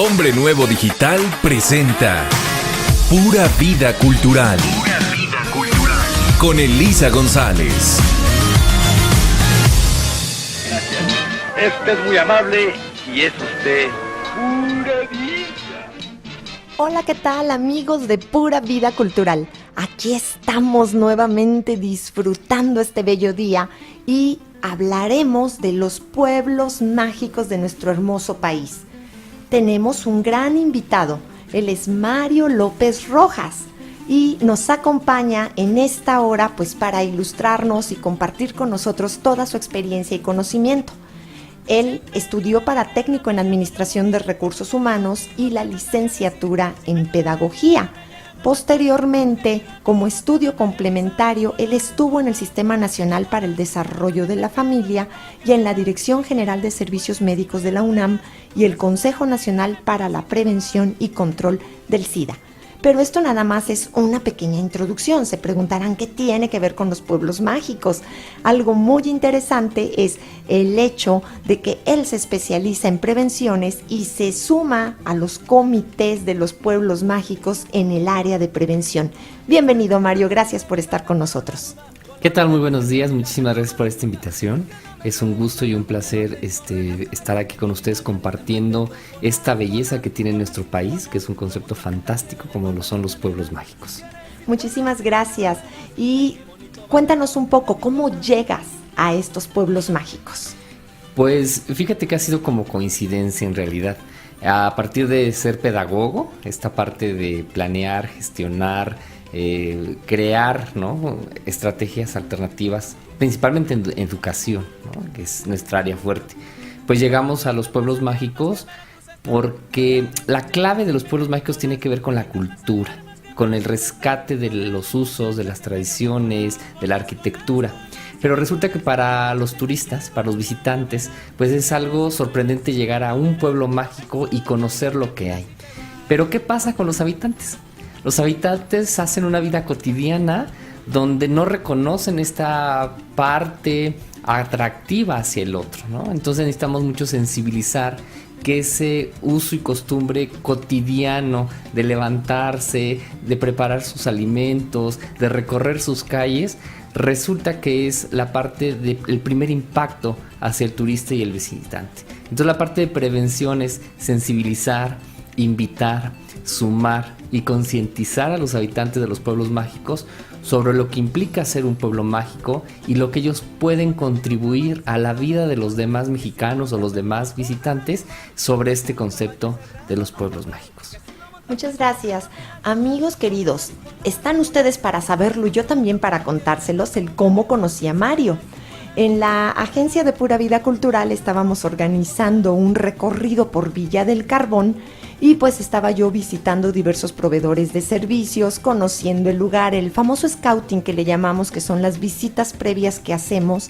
Hombre Nuevo Digital presenta Pura Vida Cultural. Pura Vida Cultural. Con Elisa González. Gracias. Usted es muy amable y es usted pura vida. Hola, ¿qué tal, amigos de Pura Vida Cultural? Aquí estamos nuevamente disfrutando este bello día y hablaremos de los pueblos mágicos de nuestro hermoso país. Tenemos un gran invitado, él es Mario López Rojas y nos acompaña en esta hora pues para ilustrarnos y compartir con nosotros toda su experiencia y conocimiento. Él estudió para técnico en Administración de Recursos Humanos y la licenciatura en Pedagogía. Posteriormente, como estudio complementario, él estuvo en el Sistema Nacional para el Desarrollo de la Familia y en la Dirección General de Servicios Médicos de la UNAM y el Consejo Nacional para la Prevención y Control del SIDA. Pero esto nada más es una pequeña introducción. Se preguntarán qué tiene que ver con los pueblos mágicos. Algo muy interesante es el hecho de que él se especializa en prevenciones y se suma a los comités de los pueblos mágicos en el área de prevención. Bienvenido, Mario, gracias por estar con nosotros. ¿Qué tal? Muy buenos días, muchísimas gracias por esta invitación. Es un gusto y un placer estar aquí con ustedes compartiendo esta belleza que tiene nuestro país, que es un concepto fantástico como lo son los pueblos mágicos. Muchísimas gracias. Y cuéntanos un poco, ¿cómo llegas a estos pueblos mágicos? Pues fíjate que ha sido como coincidencia en realidad. A partir de ser pedagogo, esta parte de planear, gestionar, crear, ¿no?, estrategias alternativas, principalmente en educación, ¿no?, que es nuestra área fuerte. Pues llegamos a los pueblos mágicos porque la clave de los pueblos mágicos tiene que ver con la cultura, con el rescate de los usos, de las tradiciones, de la arquitectura. Pero resulta que para los turistas, para los visitantes, pues es algo sorprendente llegar a un pueblo mágico y conocer lo que hay. Pero ¿qué pasa con los habitantes? Los habitantes hacen una vida cotidiana donde no reconocen esta parte atractiva hacia el otro, ¿no? Entonces necesitamos mucho sensibilizar que ese uso y costumbre cotidiano de levantarse, de preparar sus alimentos, de recorrer sus calles, resulta que es la parte del primer impacto hacia el turista y el visitante. Entonces la parte de prevención es sensibilizar, invitar, sumar y concientizar a los habitantes de los pueblos mágicos sobre lo que implica ser un pueblo mágico y lo que ellos pueden contribuir a la vida de los demás mexicanos o los demás visitantes sobre este concepto de los pueblos mágicos. Muchas gracias. Amigos queridos, están ustedes para saberlo y yo también para contárselos el cómo conocí a Mario. En la Agencia de Pura Vida Cultural estábamos organizando un recorrido por Villa del Carbón y pues estaba yo visitando diversos proveedores de servicios, conociendo el lugar, el famoso scouting que le llamamos, que son las visitas previas que hacemos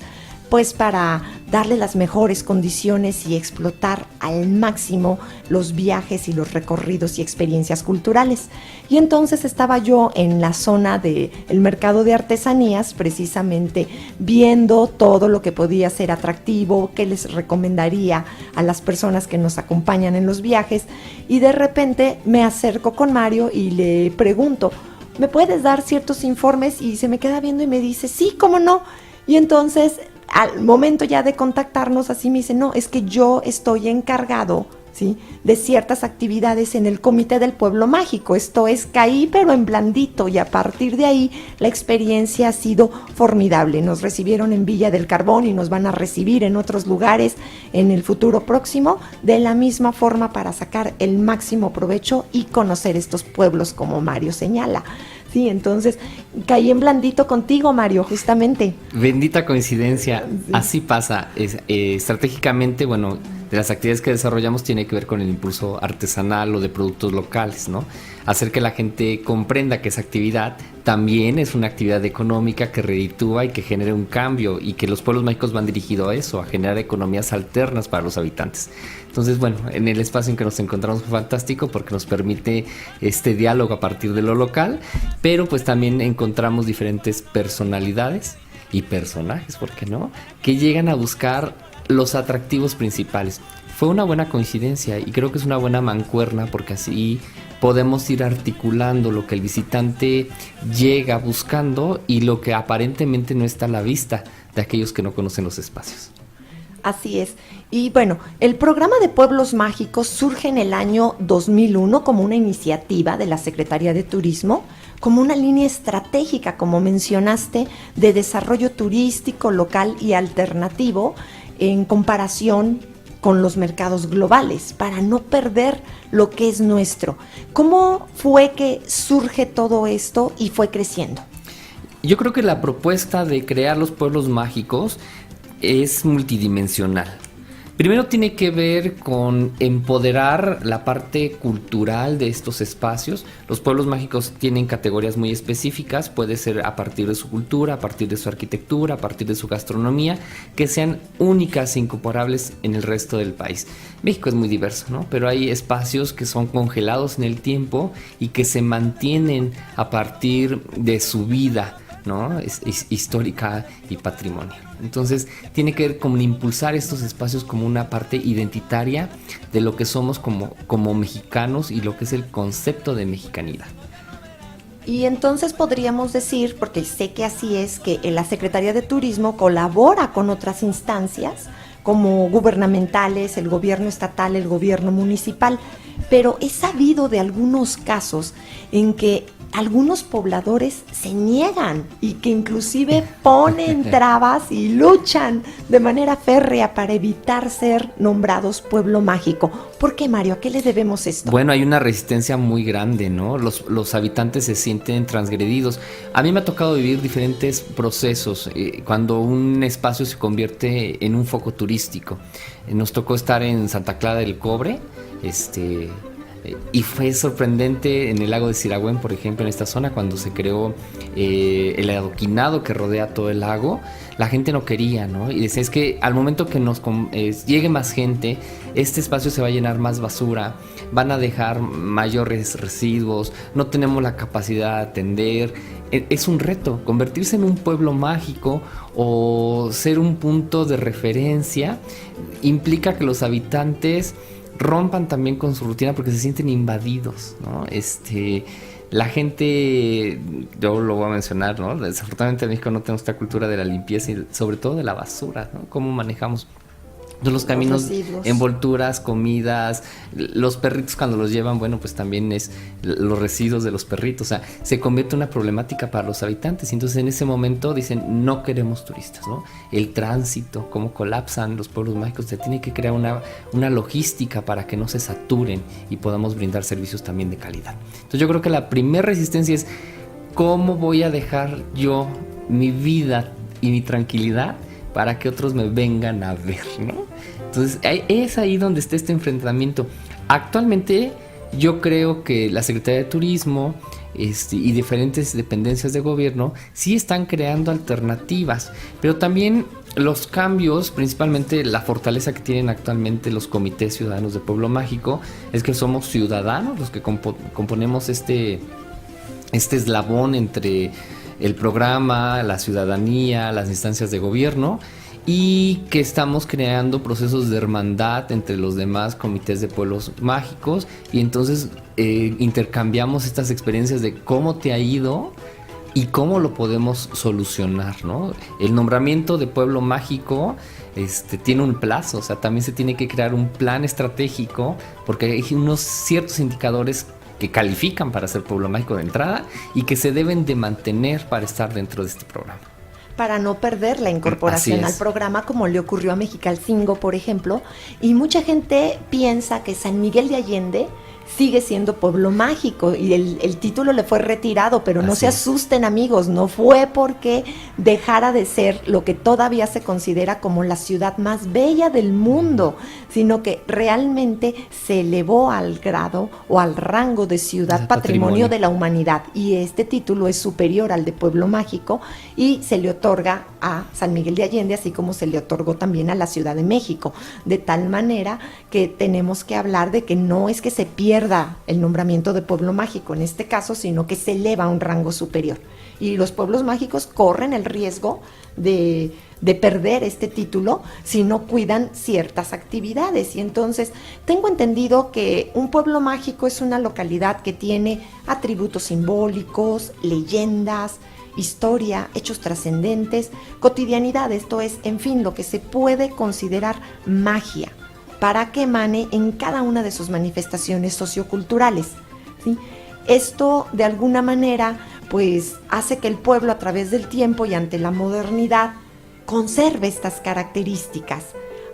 pues para darle las mejores condiciones y explotar al máximo los viajes y los recorridos y experiencias culturales. Y entonces estaba yo en la zona del mercado de artesanías, precisamente viendo todo lo que podía ser atractivo, que les recomendaría a las personas que nos acompañan en los viajes, y de repente me acerco con Mario y le pregunto, ¿me puedes dar ciertos informes? Y se me queda viendo y me dice, sí, ¿cómo no? Y entonces al momento ya de contactarnos, así me dice, no, es que yo estoy encargado, ¿sí?, de ciertas actividades en el Comité del Pueblo Mágico. Esto es, caí pero en blandito, y a partir de ahí la experiencia ha sido formidable. Nos recibieron en Villa del Carbón y nos van a recibir en otros lugares en el futuro próximo de la misma forma para sacar el máximo provecho y conocer estos pueblos como Mario señala. Sí, entonces caí en blandito contigo, Mario, justamente. Bendita coincidencia, sí. Así pasa. Estratégicamente, bueno, de las actividades que desarrollamos tiene que ver con el impulso artesanal o de productos locales, ¿no? Hacer que la gente comprenda que esa actividad también es una actividad económica que reditúa y que genere un cambio, y que los pueblos mágicos van dirigidos a eso, a generar economías alternas para los habitantes. Entonces, bueno, en el espacio en que nos encontramos fue fantástico porque nos permite este diálogo a partir de lo local, pero pues también encontramos diferentes personalidades y personajes, ¿por qué no?, que llegan a buscar los atractivos principales. fue una buena coincidencia y creo que es una buena mancuerna porque así podemos ir articulando lo que el visitante llega buscando y lo que aparentemente no está a la vista de aquellos que no conocen los espacios. Así es. Y bueno, el programa de Pueblos Mágicos surge en el año 2001 como una iniciativa de la Secretaría de Turismo, como una línea estratégica, como mencionaste, de desarrollo turístico local y alternativo en comparación con los mercados globales, para no perder lo que es nuestro. ¿Cómo fue que surge todo esto y fue creciendo? Yo creo que la propuesta de crear los pueblos mágicos es multidimensional. Primero tiene que ver con empoderar la parte cultural de estos espacios. Los pueblos mágicos tienen categorías muy específicas, puede ser a partir de su cultura, a partir de su arquitectura, a partir de su gastronomía, que sean únicas e incomparables en el resto del país. México es muy diverso, ¿no? Pero hay espacios que son congelados en el tiempo y que se mantienen a partir de su vida, ¿no? Es histórica y patrimonio. Entonces tiene que ver con impulsar estos espacios como una parte identitaria de lo que somos como mexicanos y lo que es el concepto de mexicanidad. Y entonces podríamos decir, porque sé que así es, que la Secretaría de Turismo colabora con otras instancias como gubernamentales, el gobierno estatal, el gobierno municipal, pero he sabido de algunos casos en que algunos pobladores se niegan y que inclusive ponen trabas y luchan de manera férrea para evitar ser nombrados pueblo mágico. ¿Por qué, Mario? ¿A qué le debemos esto? Bueno, hay una resistencia muy grande, ¿no? Los habitantes se sienten transgredidos. A mí me ha tocado vivir diferentes procesos cuando un espacio se convierte en un foco turístico. Nos tocó estar en Santa Clara del Cobre, y fue sorprendente en el lago de Siragüen, por ejemplo, en esta zona, cuando se creó el adoquinado que rodea todo el lago. La gente no quería, ¿no? Y decía, es que al momento que nos llegue más gente, este espacio se va a llenar más basura, van a dejar mayores residuos, no tenemos la capacidad de atender. Es un reto, convertirse en un pueblo mágico o ser un punto de referencia implica que los habitantes rompan también con su rutina porque se sienten invadidos, ¿no? La gente, yo lo voy a mencionar, ¿no? Desafortunadamente en México no tenemos esta cultura de la limpieza y sobre todo de la basura, ¿no? ¿Cómo manejamos los caminos, envolturas, comidas, los perritos cuando los llevan? Bueno, pues también es los residuos de los perritos, o sea, se convierte en una problemática para los habitantes. Y entonces en ese momento dicen, no queremos turistas, ¿no? El tránsito, cómo colapsan los pueblos mágicos, se tiene que crear una logística para que no se saturen y podamos brindar servicios también de calidad. Entonces yo creo que la primera resistencia es, ¿cómo voy a dejar yo mi vida y mi tranquilidad para que otros me vengan a ver, ¿no? Entonces es ahí donde está este enfrentamiento. Actualmente yo creo que la Secretaría de Turismo y diferentes dependencias de gobierno sí están creando alternativas, pero también los cambios, principalmente la fortaleza que tienen actualmente los comités ciudadanos de Pueblo Mágico, es que somos ciudadanos los que componemos este eslabón entre el programa, la ciudadanía, las instancias de gobierno, y que estamos creando procesos de hermandad entre los demás comités de pueblos mágicos, y entonces intercambiamos estas experiencias de cómo te ha ido y cómo lo podemos solucionar, ¿no? El nombramiento de pueblo mágico tiene un plazo, o sea, también se tiene que crear un plan estratégico porque hay unos ciertos indicadores que califican para ser pueblo mágico de entrada y que se deben de mantener para estar dentro de este programa. Para no perder la incorporación al programa, como le ocurrió a Mexicalcingo, por ejemplo, y mucha gente piensa que San Miguel de Allende sigue siendo pueblo mágico y el título le fue retirado, pero no se asusten, amigos, no fue porque dejara de ser lo que todavía se considera como la ciudad más bella del mundo, sino que realmente se elevó al grado o al rango de ciudad patrimonio de la humanidad, y este título es superior al de pueblo mágico y se le otorga a San Miguel de Allende, así como se le otorgó también a la Ciudad de México, de tal manera que tenemos que hablar de que no es que se pierda el nombramiento de pueblo mágico en este caso, sino que se eleva a un rango superior. y los pueblos mágicos corren el riesgo de perder este título si no cuidan ciertas actividades. Y entonces tengo entendido que un pueblo mágico es una localidad que tiene atributos simbólicos, leyendas, historia, hechos trascendentes, cotidianidad, esto es, en fin, lo que se puede considerar magia, para que emane en cada una de sus manifestaciones socioculturales, ¿sí? Esto, de alguna manera, pues hace que el pueblo, a través del tiempo y ante la modernidad, conserve estas características.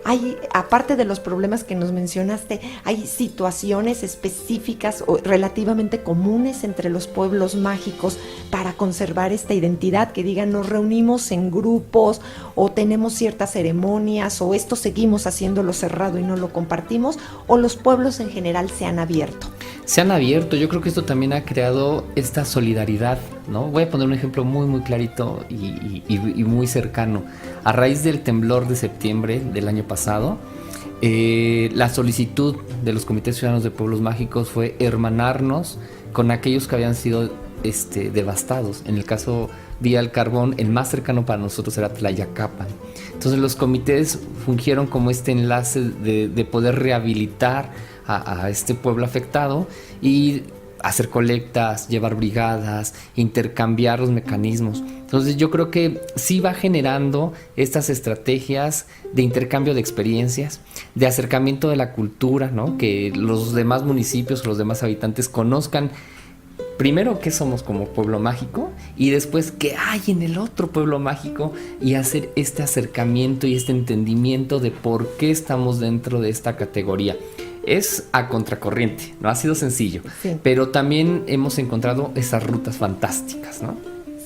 Hay, aparte de los problemas que nos mencionaste, hay situaciones específicas o relativamente comunes entre los pueblos mágicos para conservar esta identidad, que digan, nos reunimos en grupos o tenemos ciertas ceremonias o esto seguimos haciéndolo cerrado y no lo compartimos, o los pueblos en general se han abierto. Se han abierto, yo creo que esto también ha creado esta solidaridad, ¿no? Voy a poner un ejemplo muy muy clarito y muy cercano. A raíz del temblor de septiembre del año pasado, la solicitud de los comités ciudadanos de pueblos mágicos fue hermanarnos con aquellos que habían sido devastados. En el caso Villa del Carbón, el más cercano para nosotros era Tlayacapan. Entonces los comités fungieron como este enlace de poder rehabilitar a este pueblo afectado y hacer colectas, llevar brigadas, intercambiar los mecanismos. Entonces yo creo que sí va generando estas estrategias de intercambio de experiencias, de acercamiento de la cultura, ¿no? Que los demás municipios, los demás habitantes conozcan primero qué somos como pueblo mágico y después qué hay en el otro pueblo mágico, y hacer este acercamiento y este entendimiento de por qué estamos dentro de esta categoría. Es a contracorriente, no ha sido sencillo, sí, pero también hemos encontrado esas rutas fantásticas, ¿no?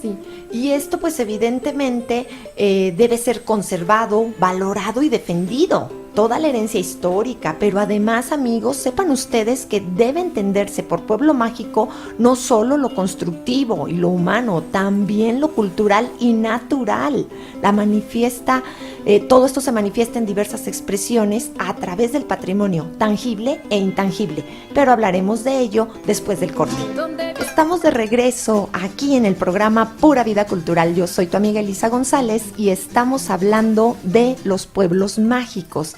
Sí, y esto pues evidentemente debe ser conservado, valorado y defendido, toda la herencia histórica, pero además, amigos, sepan ustedes que debe entenderse por pueblo mágico no solo lo constructivo y lo humano, también lo cultural y natural. Todo esto se manifiesta en diversas expresiones a través del patrimonio tangible e intangible, pero hablaremos de ello después del corte. Estamos de regreso aquí en el programa Pura Vida Cultural. Yo soy tu amiga Elisa González y estamos hablando de los pueblos mágicos.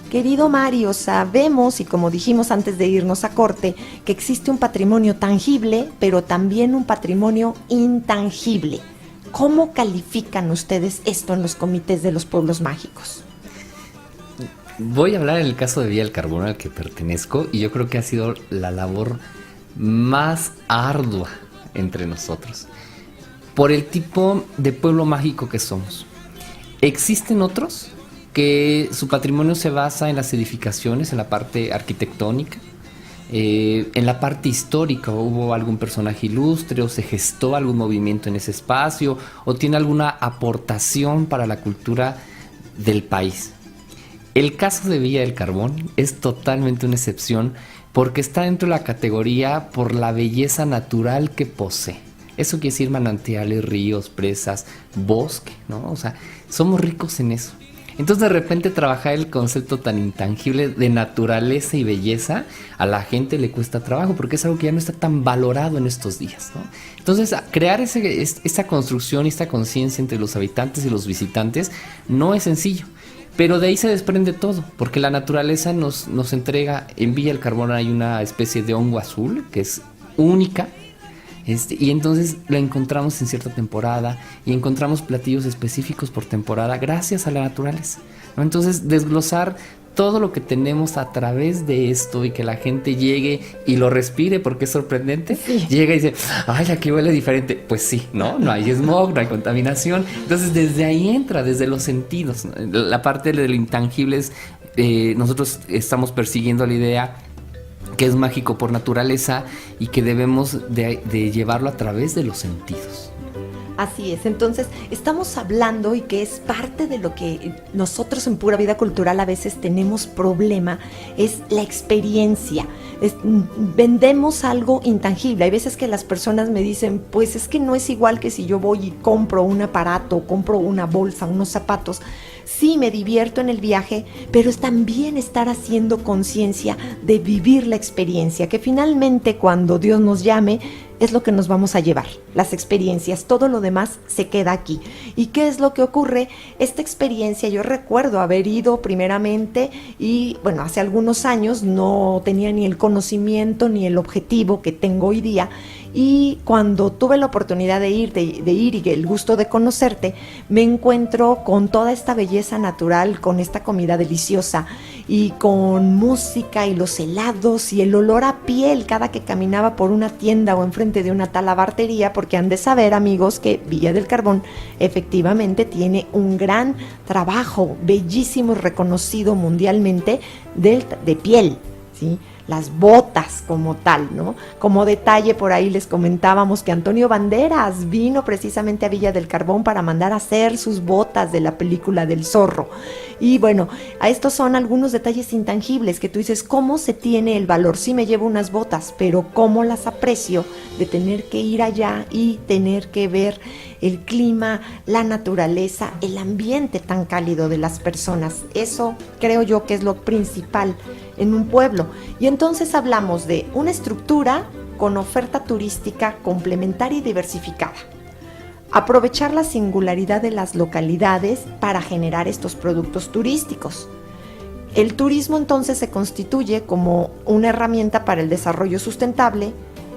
Querido Mario, sabemos, y como dijimos antes de irnos a corte, que existe un patrimonio tangible, pero también un patrimonio intangible. ¿Cómo califican ustedes esto en los comités de los pueblos mágicos? Voy a hablar en el caso de Villa del Carbón, al que pertenezco, y yo creo que ha sido la labor más ardua entre nosotros, por el tipo de pueblo mágico que somos. Existen otros que su patrimonio se basa en las edificaciones, en la parte arquitectónica, en la parte histórica. Hubo algún personaje ilustre o se gestó algún movimiento en ese espacio o tiene alguna aportación para la cultura del país. El caso de Villa del Carbón es totalmente una excepción porque está dentro de la categoría por la belleza natural que posee. Eso quiere decir manantiales, ríos, presas, bosque, ¿no? O sea, somos ricos en eso. Entonces de repente trabajar el concepto tan intangible de naturaleza y belleza a la gente le cuesta trabajo porque es algo que ya no está tan valorado en estos días, ¿no? Entonces crear esa construcción y esta conciencia entre los habitantes y los visitantes no es sencillo. Pero de ahí se desprende todo, porque la naturaleza nos entrega. En Villa del Carbón hay una especie de hongo azul que es única, y entonces la encontramos en cierta temporada y encontramos platillos específicos por temporada gracias a la naturaleza, ¿no? Entonces desglosar todo lo que tenemos a través de esto y que la gente llegue y lo respire porque es sorprendente, sí. Llega y dice, ay, aquí huele diferente. Pues sí, no hay smog, no hay contaminación. Entonces desde ahí entra, desde los sentidos, ¿no? La parte del intangible es, nosotros estamos persiguiendo la idea que es mágico por naturaleza y que debemos de llevarlo a través de los sentidos. Así es, entonces estamos hablando y que es parte de lo que nosotros en Pura Vida Cultural a veces tenemos problema, es la experiencia. Vendemos algo intangible. Hay veces que las personas me dicen, pues es que no es igual que si yo voy y compro un aparato, compro una bolsa, unos zapatos. Sí, me divierto en el viaje, pero es también estar haciendo conciencia de vivir la experiencia, que finalmente cuando Dios nos llame, es lo que nos vamos a llevar, las experiencias, todo lo demás se queda aquí. ¿Y qué es lo que ocurre? Esta experiencia, yo recuerdo haber ido primeramente y, bueno, hace algunos años no tenía ni el conocimiento ni el objetivo que tengo hoy día, y cuando tuve la oportunidad de ir y el gusto de conocerte, me encuentro con toda esta belleza natural, con esta comida deliciosa y con música y los helados y el olor a piel cada que caminaba por una tienda o enfrente de una talabartería, porque han de saber, amigos, que Villa del Carbón efectivamente tiene un gran trabajo, bellísimo, reconocido mundialmente de piel, ¿sí? Las botas como tal, ¿no? Como detalle, por ahí les comentábamos que Antonio Banderas vino precisamente a Villa del Carbón para mandar a hacer sus botas de la película del Zorro. Y bueno, a estos son algunos detalles intangibles que tú dices, ¿cómo se tiene el valor? Sí, me llevo unas botas, pero ¿cómo las aprecio de tener que ir allá y tener que ver el clima, la naturaleza, el ambiente tan cálido de las personas? Eso creo yo que es lo principal en un pueblo. Y entonces hablamos de una estructura con oferta turística complementaria y diversificada. Aprovechar la singularidad de las localidades para generar estos productos turísticos. El turismo entonces se constituye como una herramienta para el desarrollo sustentable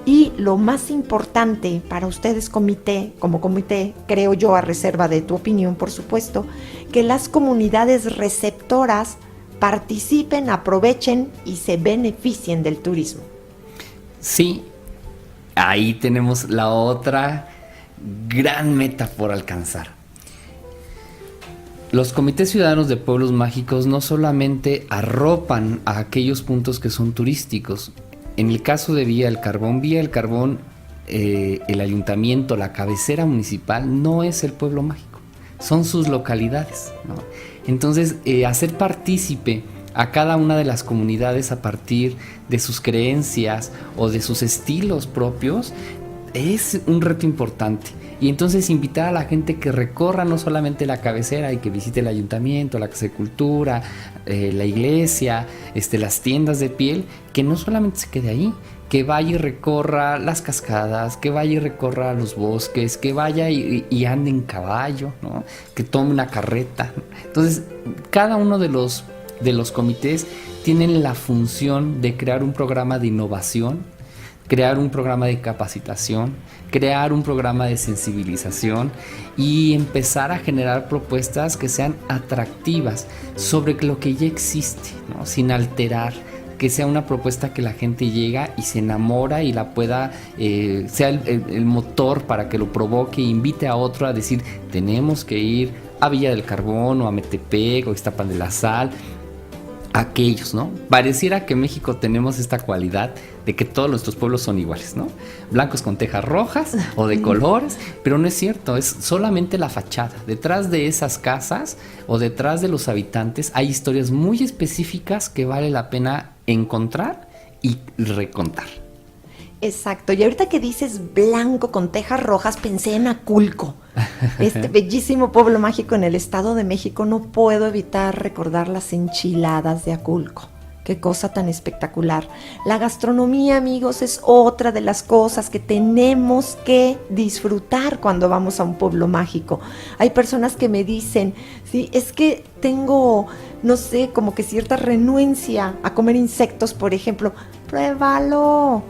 y lo más importante para ustedes como comité, creo yo, a reserva de tu opinión, por supuesto, que las comunidades receptoras participen, aprovechen y se beneficien del turismo. Sí, ahí tenemos la otra gran meta por alcanzar. Los comités ciudadanos de pueblos mágicos no solamente arropan a aquellos puntos que son turísticos. En el caso de Villa del Carbón, el ayuntamiento, la cabecera municipal, no es el pueblo mágico, son sus localidades, ¿no? Entonces, hacer partícipe a cada una de las comunidades a partir de sus creencias o de sus estilos propios es un reto importante. Y entonces invitar a la gente que recorra no solamente la cabecera y que visite el ayuntamiento, la Casa de Cultura, la iglesia, las tiendas de piel, que no solamente se quede ahí, que vaya y recorra las cascadas, que vaya y recorra los bosques, que vaya y ande en caballo, ¿no? Que tome una carreta. Entonces, cada uno de los comités tienen la función de crear un programa de innovación, crear un programa de capacitación, crear un programa de sensibilización y empezar a generar propuestas que sean atractivas sobre lo que ya existe, ¿no? Sin alterar, que sea una propuesta que la gente llega y se enamora y la pueda, sea el motor para que lo provoque e invite a otro a decir, tenemos que ir a Villa del Carbón o a Metepec o Iztapan de la Sal. Aquellos, ¿no? Pareciera que en México tenemos esta cualidad de que todos nuestros pueblos son iguales, ¿no? Blancos con tejas rojas o de colores, pero no es cierto, es solamente la fachada. Detrás de esas casas o detrás de los habitantes hay historias muy específicas que vale la pena encontrar y recontar. Exacto, y ahorita que dices blanco con tejas rojas, pensé en Aculco, este bellísimo pueblo mágico en el Estado de México. No puedo evitar recordar las enchiladas de Aculco. Qué cosa tan espectacular. La gastronomía, amigos, es otra de las cosas que tenemos que disfrutar cuando vamos a un pueblo mágico. Hay personas que me dicen, sí, es que tengo, no sé, como que cierta renuencia a comer insectos, por ejemplo. Pruébalo,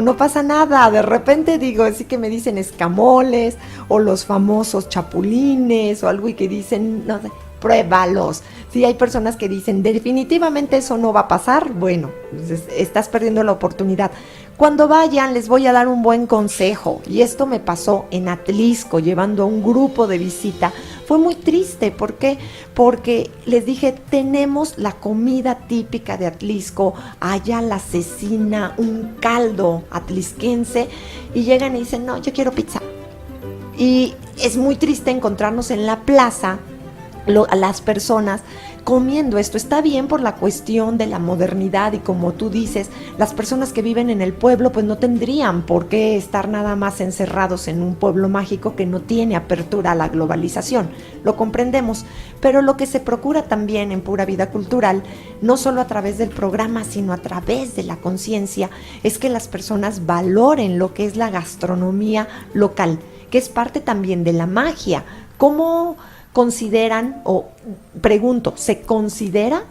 no pasa nada. De repente digo, así que me dicen escamoles o los famosos chapulines o algo y que dicen, no sé, pruébalos. Sí, hay personas que dicen, definitivamente eso no va a pasar. Bueno, pues estás perdiendo la oportunidad. Cuando vayan, les voy a dar un buen consejo. Y esto me pasó en Atlisco, llevando a un grupo de visita. Fue muy triste. ¿Por qué? Porque les dije, tenemos la comida típica de Atlisco, allá la cecina, un caldo atlisquense. Y llegan y dicen, no, yo quiero pizza. Y es muy triste encontrarnos en la plaza a las personas comiendo esto. Está bien por la cuestión de la modernidad y como tú dices, las personas que viven en el pueblo pues no tendrían por qué estar nada más encerrados en un pueblo mágico que no tiene apertura a la globalización. Lo comprendemos, pero lo que se procura también en Pura Vida Cultural, no solo a través del programa, sino a través de la conciencia, es que las personas valoren lo que es la gastronomía local, que es parte también de la magia. ¿Cómo consideran, o pregunto, se considera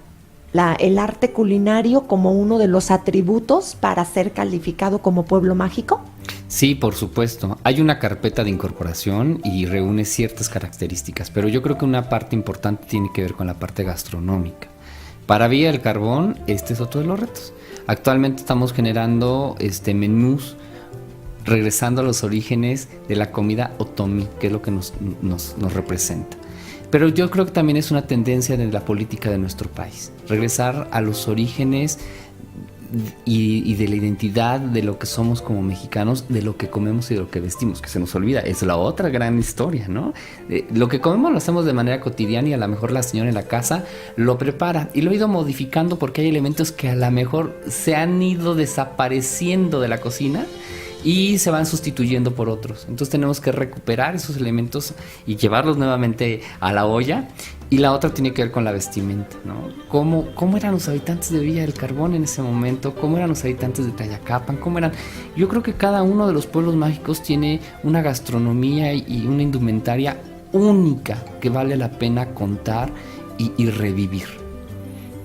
el arte culinario como uno de los atributos para ser calificado como pueblo mágico? Sí, por supuesto. Hay una carpeta de incorporación y reúne ciertas características, pero yo creo que una parte importante tiene que ver con la parte gastronómica. Para Villa del Carbón, este es otro de los retos. Actualmente estamos generando menús regresando a los orígenes de la comida otomí, que es lo que nos representa. Pero yo creo que también es una tendencia de la política de nuestro país, regresar a los orígenes y de la identidad de lo que somos como mexicanos, de lo que comemos y de lo que vestimos, que se nos olvida, es la otra gran historia, ¿no? Lo que comemos lo hacemos de manera cotidiana y a lo mejor la señora en la casa lo prepara y lo he ido modificando porque hay elementos que a lo mejor se han ido desapareciendo de la cocina y se van sustituyendo por otros. Entonces tenemos que recuperar esos elementos y llevarlos nuevamente a la olla. Y la otra tiene que ver con la vestimenta, ¿no? ¿Cómo eran los habitantes de Villa del Carbón en ese momento? ¿Cómo eran los habitantes de Tlayacapan? ¿Cómo eran? Yo creo que cada uno de los pueblos mágicos tiene una gastronomía y una indumentaria única que vale la pena contar y revivir.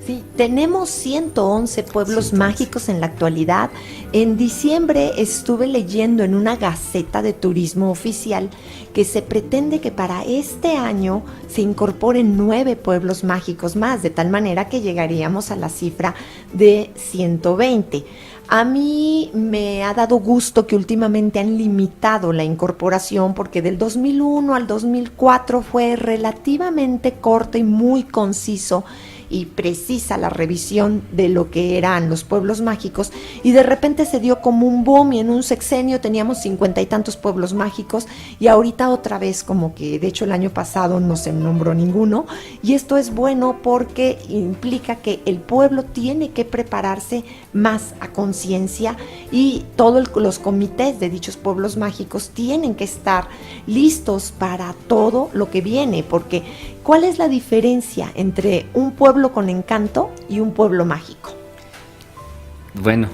Sí, tenemos 111 pueblos mágicos en la actualidad. En diciembre estuve leyendo en una gaceta de turismo oficial que se pretende que para este año se incorporen 9 pueblos mágicos más, de tal manera que llegaríamos a la cifra de 120. A mí me ha dado gusto que últimamente han limitado la incorporación porque del 2001 al 2004 fue relativamente corto y muy conciso y precisa la revisión de lo que eran los pueblos mágicos, y de repente se dio como un boom y en un sexenio teníamos 50 y tantos pueblos mágicos y ahorita otra vez como que de hecho el año pasado no se nombró ninguno, y esto es bueno porque implica que el pueblo tiene que prepararse más a conciencia y todos los comités de dichos pueblos mágicos tienen que estar listos para todo lo que viene, porque ¿cuál es la diferencia entre un pueblo con encanto y un pueblo mágico? Bueno,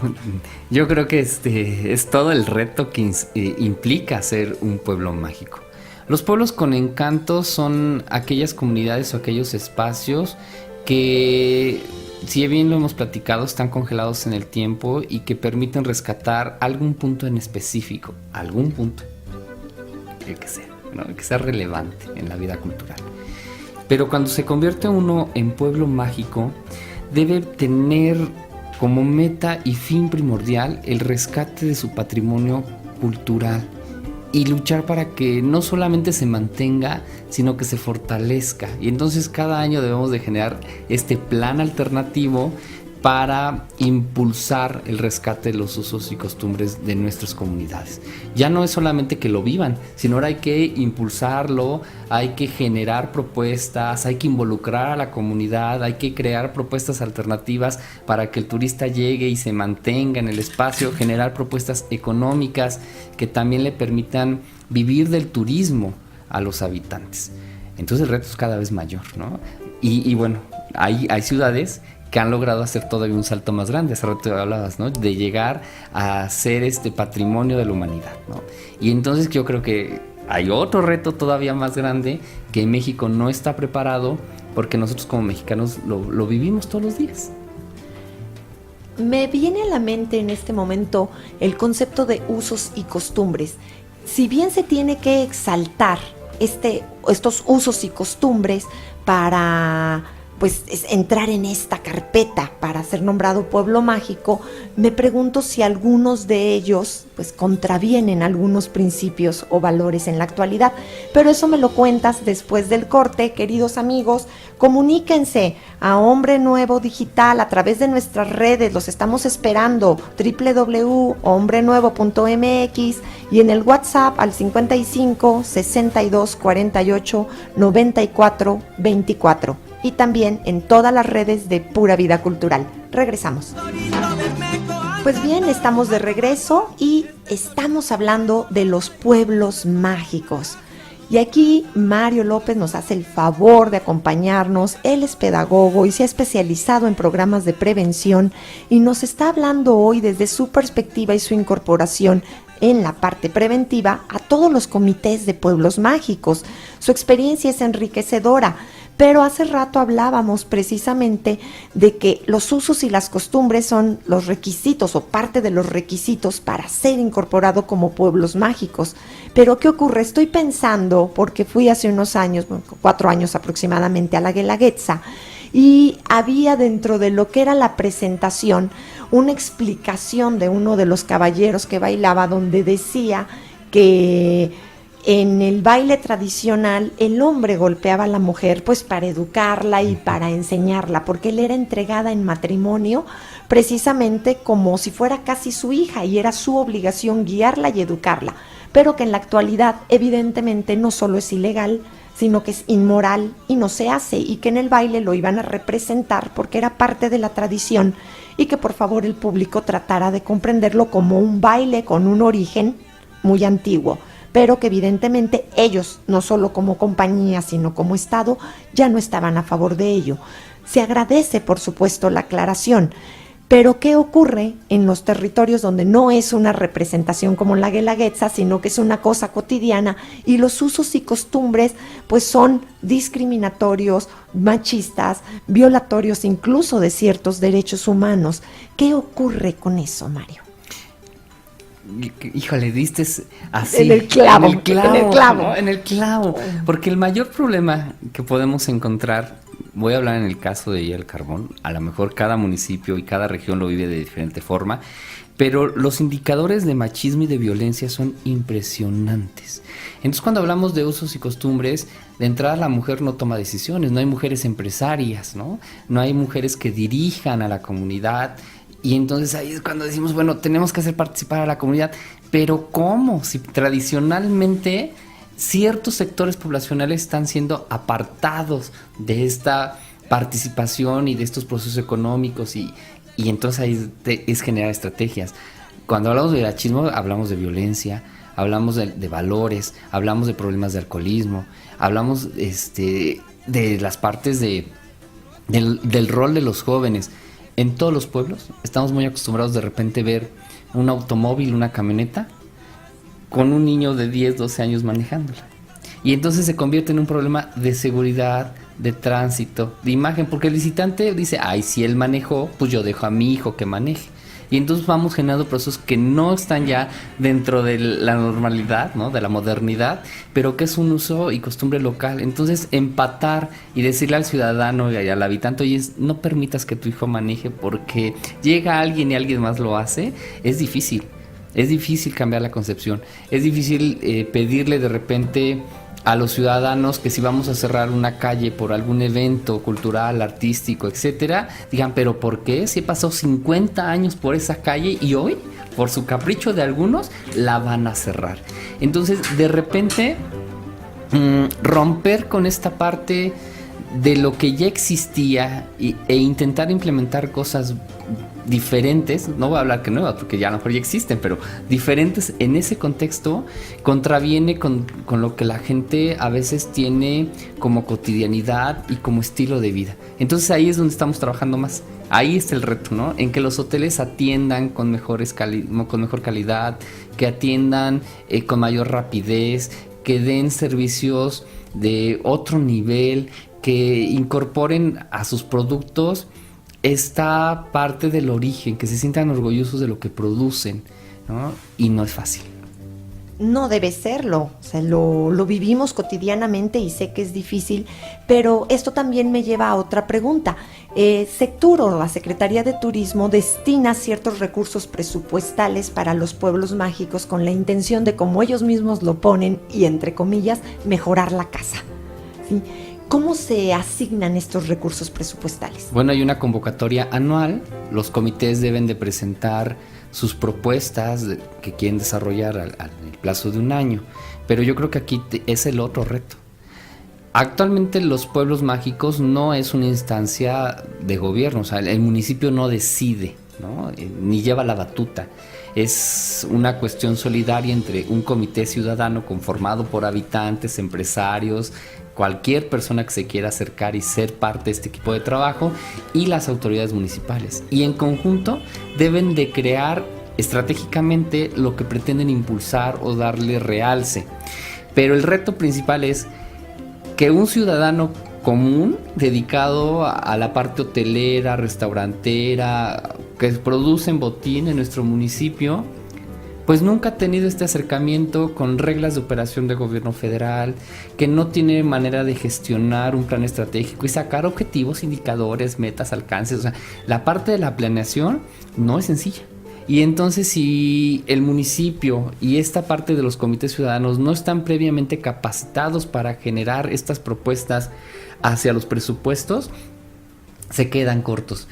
yo creo que es todo el reto que implica ser un pueblo mágico. Los pueblos con encanto son aquellas comunidades o aquellos espacios que, si bien lo hemos platicado, están congelados en el tiempo y que permiten rescatar algún punto en específico, algún punto, el que sea, ¿no? El que sea relevante en la vida cultural. Pero cuando se convierte uno en pueblo mágico, debe tener como meta y fin primordial el rescate de su patrimonio cultural y luchar para que no solamente se mantenga, sino que se fortalezca. Y entonces cada año debemos de generar este plan alternativo para impulsar el rescate de los usos y costumbres de nuestras comunidades. Ya no es solamente que lo vivan, sino ahora hay que impulsarlo, hay que generar propuestas, hay que involucrar a la comunidad, hay que crear propuestas alternativas para que el turista llegue y se mantenga en el espacio, generar propuestas económicas que también le permitan vivir del turismo a los habitantes. Entonces el reto es cada vez mayor, ¿no? Y bueno, hay ciudades que han logrado hacer todavía un salto más grande. Hace rato hablabas, ¿no? De llegar a ser patrimonio de la humanidad, ¿no? Y entonces yo creo que hay otro reto todavía más grande que México no está preparado porque nosotros como mexicanos lo vivimos todos los días. Me viene a la mente en este momento el concepto de usos y costumbres. Si bien se tiene que exaltar estos usos y costumbres para entrar en esta carpeta para ser nombrado pueblo mágico, me pregunto si algunos de ellos contravienen algunos principios o valores en la actualidad, pero eso me lo cuentas después del corte. Queridos amigos, comuníquense a Hombre Nuevo Digital a través de nuestras redes, los estamos esperando, www.hombrenuevo.mx, y en el WhatsApp al 55 62 48 94 24. y también en todas las redes de Pura Vida Cultural. Regresamos. Pues bien, estamos de regreso y estamos hablando de los pueblos mágicos. Y aquí Mario López nos hace el favor de acompañarnos. Él es pedagogo y se ha especializado en programas de prevención y nos está hablando hoy desde su perspectiva y su incorporación en la parte preventiva a todos los comités de pueblos mágicos. Su experiencia es enriquecedora, pero hace rato hablábamos precisamente de que los usos y las costumbres son los requisitos o parte de los requisitos para ser incorporado como pueblos mágicos. Pero ¿qué ocurre? Estoy pensando, porque fui hace unos años, 4 años aproximadamente, a la Guelaguetza, y había dentro de lo que era la presentación una explicación de uno de los caballeros que bailaba, donde decía que en el baile tradicional el hombre golpeaba a la mujer pues para educarla y para enseñarla, porque él era entregada en matrimonio precisamente como si fuera casi su hija y era su obligación guiarla y educarla, pero que en la actualidad evidentemente no solo es ilegal, sino que es inmoral y no se hace, y que en el baile lo iban a representar porque era parte de la tradición, y que por favor el público tratara de comprenderlo como un baile con un origen muy antiguo, pero que evidentemente ellos, no solo como compañía, sino como Estado, ya no estaban a favor de ello. Se agradece, por supuesto, la aclaración, pero ¿qué ocurre en los territorios donde no es una representación como la Guelaguetza, sino que es una cosa cotidiana y los usos y costumbres pues son discriminatorios, machistas, violatorios incluso de ciertos derechos humanos? ¿Qué ocurre con eso, Mario? Híjole, diste así. En el clavo. ¿No? En el clavo. Porque el mayor problema que podemos encontrar, voy a hablar en el caso de Villa del Carbón, a lo mejor cada municipio y cada región lo vive de diferente forma, pero los indicadores de machismo y de violencia son impresionantes. Entonces, cuando hablamos de usos y costumbres, de entrada la mujer no toma decisiones, no hay mujeres empresarias, ¿no? No hay mujeres que dirijan a la comunidad. Y entonces ahí es cuando decimos, bueno, tenemos que hacer participar a la comunidad, pero ¿cómo? Si tradicionalmente ciertos sectores poblacionales están siendo apartados de esta participación y de estos procesos económicos y entonces ahí es generar estrategias. Cuando hablamos de machismo hablamos de violencia, hablamos de valores, hablamos de problemas de alcoholismo, hablamos de las partes del rol de los jóvenes. En todos los pueblos estamos muy acostumbrados de repente ver un automóvil, una camioneta, con un niño de 10, 12 años manejándola. Y entonces se convierte en un problema de seguridad, de tránsito, de imagen, porque el visitante dice, ay, si él manejó, pues yo dejo a mi hijo que maneje. Y entonces vamos generando procesos que no están ya dentro de la normalidad, ¿no? De la modernidad, pero que es un uso y costumbre local. Entonces empatar y decirle al ciudadano y al habitante, oye, no permitas que tu hijo maneje porque llega alguien y alguien más lo hace, es difícil. Es difícil cambiar la concepción. Es difícil pedirle de repente a los ciudadanos que si vamos a cerrar una calle por algún evento cultural, artístico, etcétera, digan, pero ¿por qué? Si he pasado 50 años por esa calle y hoy, por su capricho de algunos, la van a cerrar. Entonces, de repente, romper con esta parte de lo que ya existía e intentar implementar cosas diferentes, no voy a hablar que nuevas porque ya a lo mejor ya existen, pero diferentes en ese contexto, contraviene con lo que la gente a veces tiene como cotidianidad y como estilo de vida. Entonces ahí es donde estamos trabajando más. Ahí está el reto, ¿no? En que los hoteles atiendan con mejor calidad, que atiendan con mayor rapidez, que den servicios de otro nivel, que incorporen a sus productos esta parte del origen, que se sientan orgullosos de lo que producen, ¿no? Y no es fácil. No debe serlo, o sea, lo vivimos cotidianamente y sé que es difícil, pero esto también me lleva a otra pregunta. Secturo, la Secretaría de Turismo, destina ciertos recursos presupuestales para los pueblos mágicos con la intención de, como ellos mismos lo ponen, y entre comillas, mejorar la casa, ¿sí? ¿Cómo se asignan estos recursos presupuestales? Bueno, hay una convocatoria anual, los comités deben de presentar sus propuestas que quieren desarrollar al plazo de un año, pero yo creo que aquí es el otro reto. Actualmente los pueblos mágicos no es una instancia de gobierno, o sea, el municipio no decide, ¿no? Ni lleva la batuta. Es una cuestión solidaria entre un comité ciudadano conformado por habitantes, empresarios, cualquier persona que se quiera acercar y ser parte de este equipo de trabajo, y las autoridades municipales. Y en conjunto deben de crear estratégicamente lo que pretenden impulsar o darle realce. Pero el reto principal es que un ciudadano común dedicado a la parte hotelera, restaurantera, que producen botín en nuestro municipio, pues nunca ha tenido este acercamiento con reglas de operación de gobierno federal, que no tiene manera de gestionar un plan estratégico y sacar objetivos, indicadores, metas, alcances. O sea, la parte de la planeación no es sencilla. Y entonces, si el municipio y esta parte de los comités ciudadanos no están previamente capacitados para generar estas propuestas hacia los presupuestos, se quedan cortos.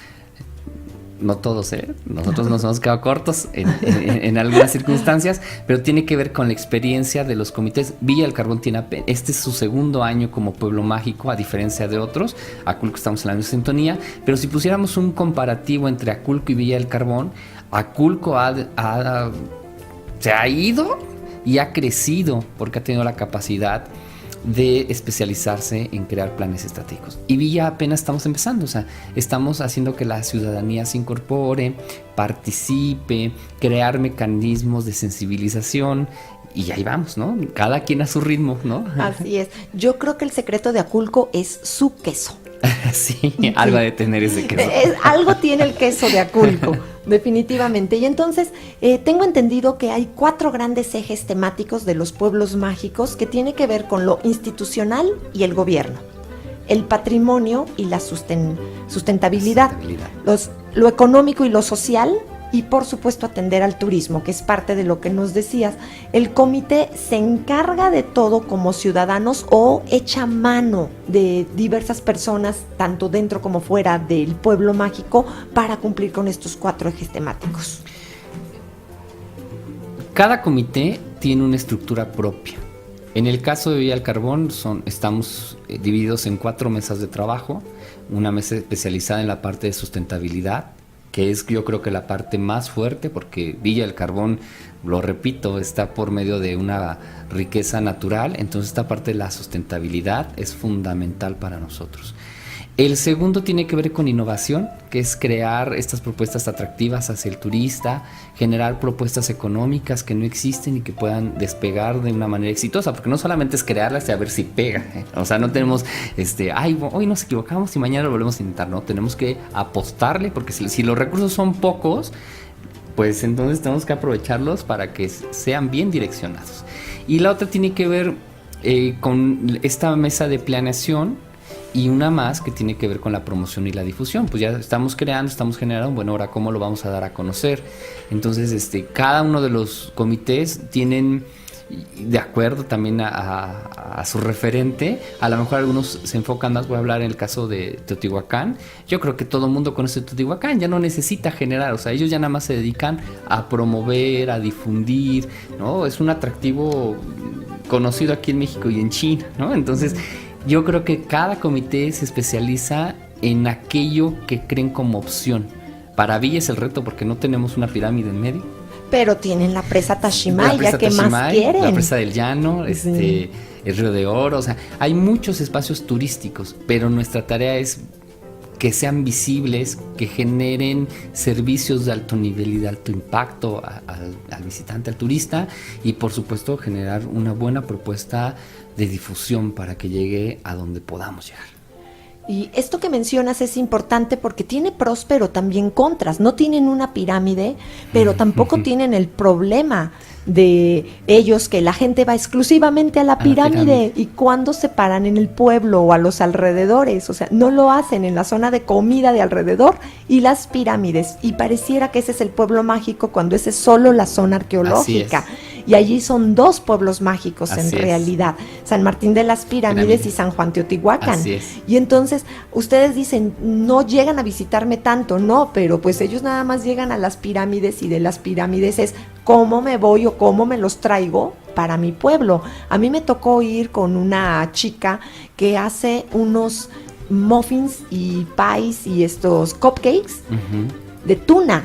No todos, nosotros nos hemos quedado cortos en algunas circunstancias, pero tiene que ver con la experiencia de los comités. Villa del Carbón tiene, este es su segundo año como pueblo mágico, a diferencia de otros. Aculco estamos en la misma sintonía, pero si pusiéramos un comparativo entre Aculco y Villa del Carbón, Aculco se ha ido y ha crecido porque ha tenido la capacidad de especializarse en crear planes estratégicos. Y Villa apenas estamos empezando, o sea, estamos haciendo que la ciudadanía se incorpore, participe, crear mecanismos de sensibilización, y ahí vamos, ¿no? Cada quien a su ritmo, ¿no? Así es. Yo creo que el secreto de Aculco es su queso. Sí, algo de tener ese queso. Algo tiene el queso de Aculco, definitivamente. Y entonces, tengo entendido que hay 4 grandes ejes temáticos de los pueblos mágicos que tiene que ver con lo institucional y el gobierno, el patrimonio y la sustentabilidad, lo económico y lo social, y por supuesto atender al turismo, que es parte de lo que nos decías. El comité se encarga de todo como ciudadanos o echa mano de diversas personas, tanto dentro como fuera del pueblo mágico, para cumplir con estos 4 ejes temáticos. Cada comité tiene una estructura propia. En el caso de Villa del Carbón estamos divididos en 4 mesas de trabajo, una mesa especializada en la parte de sustentabilidad, que es, yo creo, que la parte más fuerte, porque Villa del Carbón, lo repito, está por medio de una riqueza natural. Entonces esta parte de la sustentabilidad es fundamental para nosotros. El segundo tiene que ver con innovación, que es crear estas propuestas atractivas hacia el turista, generar propuestas económicas que no existen y que puedan despegar de una manera exitosa, porque no solamente es crearlas y a ver si pega, ¿eh? O sea, no tenemos, hoy nos equivocamos y mañana lo volvemos a intentar, no, tenemos que apostarle, porque si los recursos son pocos, pues entonces tenemos que aprovecharlos para que sean bien direccionados. Y la otra tiene que ver con esta mesa de planeación, y una más que tiene que ver con la promoción y la difusión. Pues ya estamos creando, estamos generando, bueno, ahora cómo lo vamos a dar a conocer. Entonces, cada uno de los comités tienen, de acuerdo también a su referente, a lo mejor algunos se enfocan más. Voy a hablar en el caso de Teotihuacán. Yo creo que todo el mundo conoce Teotihuacán, ya no necesita generar, o sea, ellos ya nada más se dedican a promover, a difundir, ¿no? Es un atractivo conocido aquí en México y en China, ¿no? Entonces, yo creo que cada comité se especializa en aquello que creen como opción. Para Villa es el reto porque no tenemos una pirámide en medio. Pero tienen la presa Tashimaya, ¿qué más quieren? La presa del Llano, el Río de Oro, o sea, hay muchos espacios turísticos, pero nuestra tarea es que sean visibles, que generen servicios de alto nivel y de alto impacto al visitante, al turista, y por supuesto generar una buena propuesta de difusión para que llegue a donde podamos llegar. Y esto que mencionas es importante porque tiene pros pero también contras. No tienen una pirámide, pero tampoco tienen el problema de ellos que la gente va exclusivamente a la pirámide. Y cuando se paran en el pueblo o a los alrededores, o sea, no lo hacen en la zona de comida de alrededor y las pirámides, y pareciera que ese es el pueblo mágico cuando ese es solo la zona arqueológica. Y allí son 2 pueblos mágicos en realidad, San Martín de las Pirámides y San Juan Teotihuacán. Y entonces ustedes dicen, no llegan a visitarme tanto, no, pero pues ellos nada más llegan a las pirámides, y de las pirámides es cómo me voy o cómo me los traigo para mi pueblo. A mí me tocó ir con una chica que hace unos muffins y pies y estos cupcakes de tuna,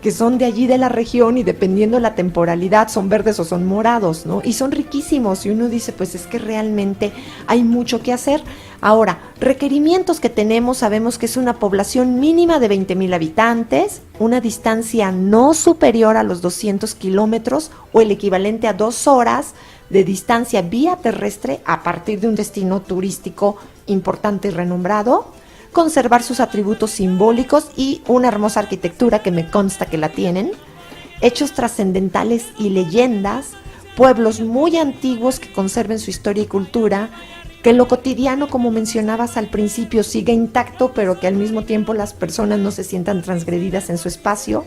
que son de allí de la región y dependiendo de la temporalidad son verdes o son morados, ¿no? Y son riquísimos y uno dice, pues es que realmente hay mucho que hacer. Ahora, requerimientos que tenemos, sabemos que es una población mínima de 20,000 habitantes, una distancia no superior a los 200 kilómetros o el equivalente a 2 horas de distancia vía terrestre a partir de un destino turístico importante y renombrado, conservar sus atributos simbólicos y una hermosa arquitectura que me consta que la tienen, hechos trascendentales y leyendas, pueblos muy antiguos que conserven su historia y cultura, que lo cotidiano, como mencionabas al principio, siga intacto, pero que al mismo tiempo las personas no se sientan transgredidas en su espacio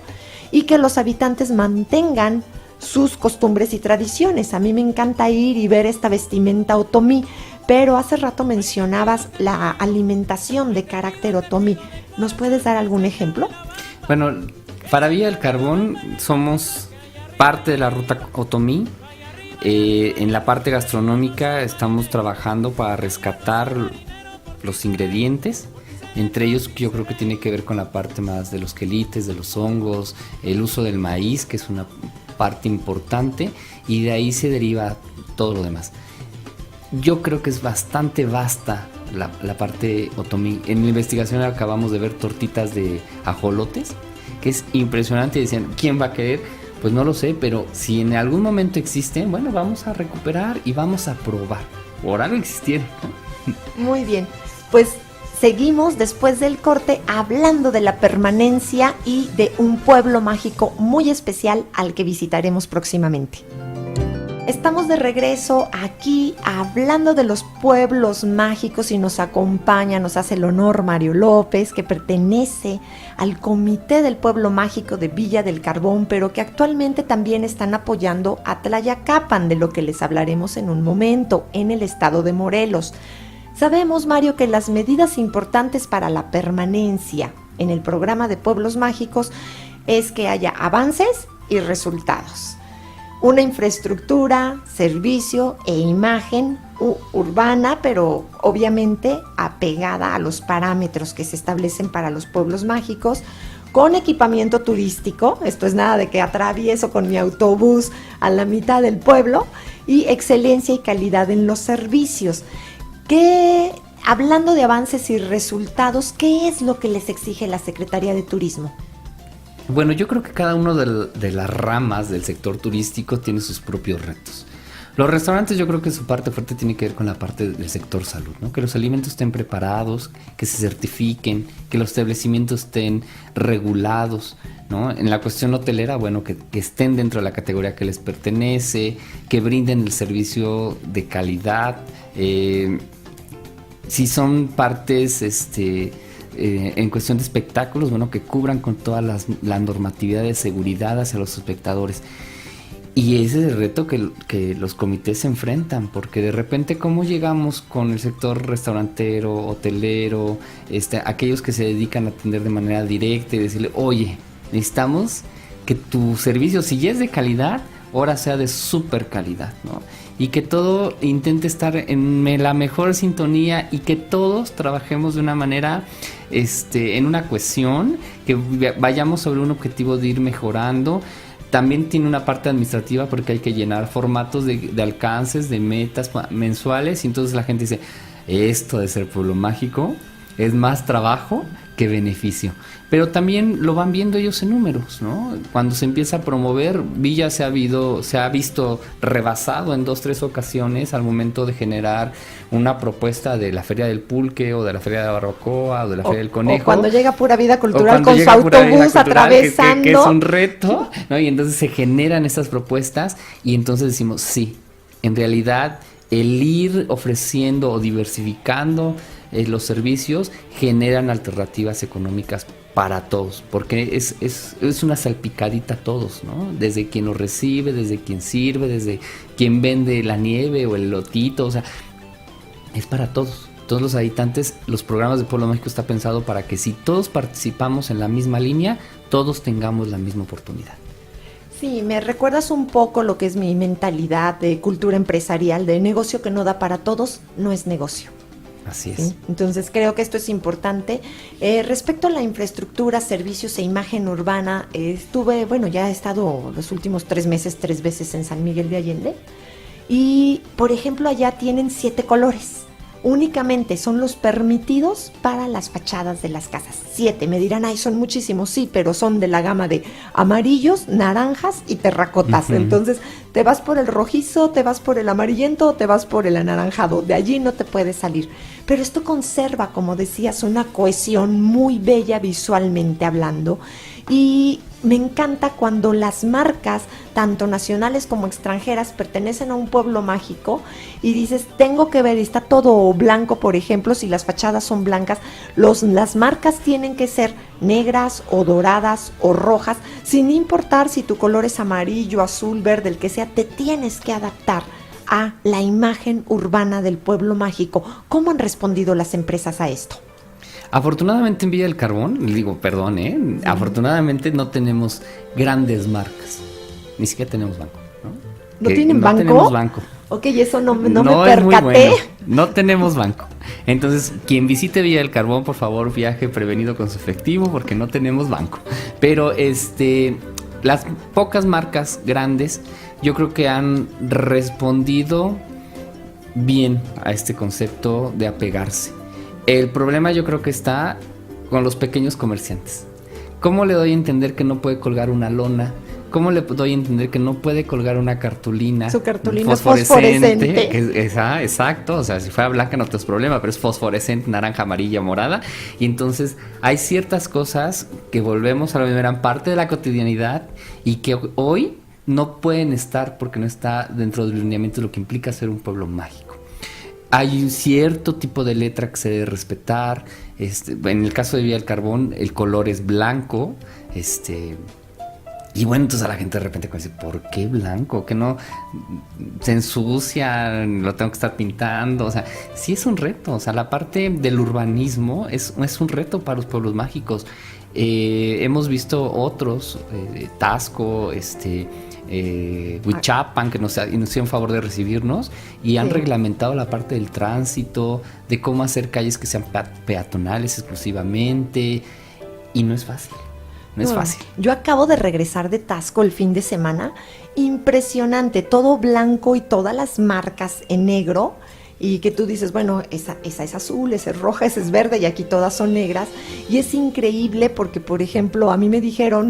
y que los habitantes mantengan sus costumbres y tradiciones. A mí me encanta ir y ver esta vestimenta otomí, pero hace rato mencionabas la alimentación de carácter otomí. ¿Nos puedes dar algún ejemplo? Bueno, para Villa del Carbón somos parte de la ruta otomí. En la parte gastronómica estamos trabajando para rescatar los ingredientes. Entre ellos yo creo que tiene que ver con la parte más de los quelites, de los hongos, el uso del maíz, que es una parte importante, y de ahí se deriva todo lo demás. Yo creo que es bastante vasta la parte otomí. En la investigación acabamos de ver tortitas de ajolotes, que es impresionante. Decían, ¿quién va a querer? Pues no lo sé, pero si en algún momento existen, bueno, vamos a recuperar y vamos a probar. Por algo existieron, ¿no? Muy bien, pues seguimos después del corte hablando de la permanencia y de un pueblo mágico muy especial al que visitaremos próximamente. Estamos de regreso aquí hablando de los pueblos mágicos y nos acompaña, nos hace el honor Mario López, que pertenece al Comité del Pueblo Mágico de Villa del Carbón, pero que actualmente también están apoyando a Tlayacapan, de lo que les hablaremos en un momento, en el estado de Morelos. Sabemos, Mario, que las medidas importantes para la permanencia en el programa de Pueblos Mágicos es que haya avances y resultados. Una infraestructura, servicio e imagen urbana, pero obviamente apegada a los parámetros que se establecen para los pueblos mágicos, con equipamiento turístico, esto es nada de que atravieso con mi autobús a la mitad del pueblo, y excelencia y calidad en los servicios. Hablando de avances y resultados, ¿qué es lo que les exige la Secretaría de Turismo? Bueno, yo creo que cada uno de las ramas del sector turístico tiene sus propios retos. Los restaurantes, yo creo que su parte fuerte tiene que ver con la parte del sector salud, ¿no? Que los alimentos estén preparados, que se certifiquen, que los establecimientos estén regulados, ¿no? En la cuestión hotelera, bueno, que estén dentro de la categoría que les pertenece, que brinden el servicio de calidad. Si son partes, en cuestión de espectáculos, bueno, que cubran con toda la normatividad de seguridad hacia los espectadores. Y ese es el reto que los comités se enfrentan, porque de repente, ¿cómo llegamos con el sector restaurantero, hotelero, aquellos que se dedican a atender de manera directa y decirle, oye, necesitamos que tu servicio, si ya es de calidad, ahora sea de súper calidad, ¿no? Y que todo intente estar en la mejor sintonía y que todos trabajemos de una manera, en una cohesión, que vayamos sobre un objetivo de ir mejorando. También tiene una parte administrativa porque hay que llenar formatos de alcances, de metas mensuales, y entonces la gente dice, esto de ser pueblo mágico es más trabajo que beneficio. Pero también lo van viendo ellos en números, ¿no? Cuando se empieza a promover, Villa se ha visto rebasado en 2-3 ocasiones al momento de generar una propuesta de la Feria del Pulque o de la Feria de la Barbacoa o de la Feria del Conejo. O cuando llega Pura Vida Cultural con su autobús atravesando. Que es un reto, ¿no? Y entonces se generan estas propuestas y entonces decimos, sí, en realidad el ir ofreciendo o diversificando los servicios generan alternativas económicas para todos, porque es una salpicadita a todos, ¿no? Desde quien lo recibe, desde quien sirve, desde quien vende la nieve o el lotito, o sea, es para todos. Todos los habitantes, los programas de Pueblo Mágico está pensado para que si todos participamos en la misma línea, todos tengamos la misma oportunidad. Sí, me recuerdas un poco lo que es mi mentalidad de cultura empresarial, de negocio que no da para todos, no es negocio. Así es. ¿Sí? Entonces creo que esto es importante. Respecto a la infraestructura, servicios e imagen urbana, ya he estado los últimos 3 meses 3 veces en San Miguel de Allende y, por ejemplo, allá tienen 7 colores. Únicamente son los permitidos para las fachadas de las casas. 7, me dirán, ay, son muchísimos, sí, pero son de la gama de amarillos, naranjas y terracotas. Uh-huh. Entonces, te vas por el rojizo, te vas por el amarillento o te vas por el anaranjado. De allí no te puedes salir. Pero esto conserva, como decías, una cohesión muy bella visualmente hablando. Y me encanta cuando las marcas, tanto nacionales como extranjeras, pertenecen a un pueblo mágico y dices, tengo que ver, está todo blanco, por ejemplo, si las fachadas son blancas, las marcas tienen que ser negras o doradas o rojas, sin importar si tu color es amarillo, azul, verde, el que sea, te tienes que adaptar a la imagen urbana del pueblo mágico. ¿Cómo han respondido las empresas a esto? Afortunadamente en Villa del Carbón, afortunadamente no tenemos grandes marcas, ni siquiera tenemos banco, ¿no? ¿No tienen banco? No tenemos banco. Ok, eso no me percaté. Muy bueno. No tenemos banco. Entonces, quien visite Villa del Carbón, por favor, viaje prevenido con su efectivo, porque no tenemos banco. Pero las pocas marcas grandes, yo creo que han respondido bien a este concepto de apegarse. El problema yo creo que está con los pequeños comerciantes. ¿Cómo le doy a entender que no puede colgar una lona? ¿Cómo le doy a entender que no puede colgar una cartulina? Su cartulina es fosforescente. Exacto, o sea, si fuera blanca no tenemos problema, pero es fosforescente, naranja, amarilla, morada. Y entonces hay ciertas cosas que volvemos a lo mismo, eran parte de la cotidianidad y que hoy no pueden estar porque no está dentro del lineamiento de lo que implica ser un pueblo mágico. Hay un cierto tipo de letra que se debe respetar. En el caso de Villa del Carbón, el color es blanco. Y bueno, entonces a la gente de repente dice, ¿por qué blanco? Que no se ensucia, lo tengo que estar pintando. O sea, sí es un reto. O sea, la parte del urbanismo es un reto para los pueblos mágicos. Hemos visto otros, Taxco, Huichapan, que nos hicieron favor de recibirnos y han reglamentado la parte del tránsito, de cómo hacer calles que sean peatonales exclusivamente, y no es fácil. No es fácil. Yo acabo de regresar de Taxco el fin de semana, impresionante, todo blanco y todas las marcas en negro. Y que tú dices, bueno, esa es azul, esa es roja, esa es verde y aquí todas son negras. Y es increíble porque, por ejemplo, a mí me dijeron,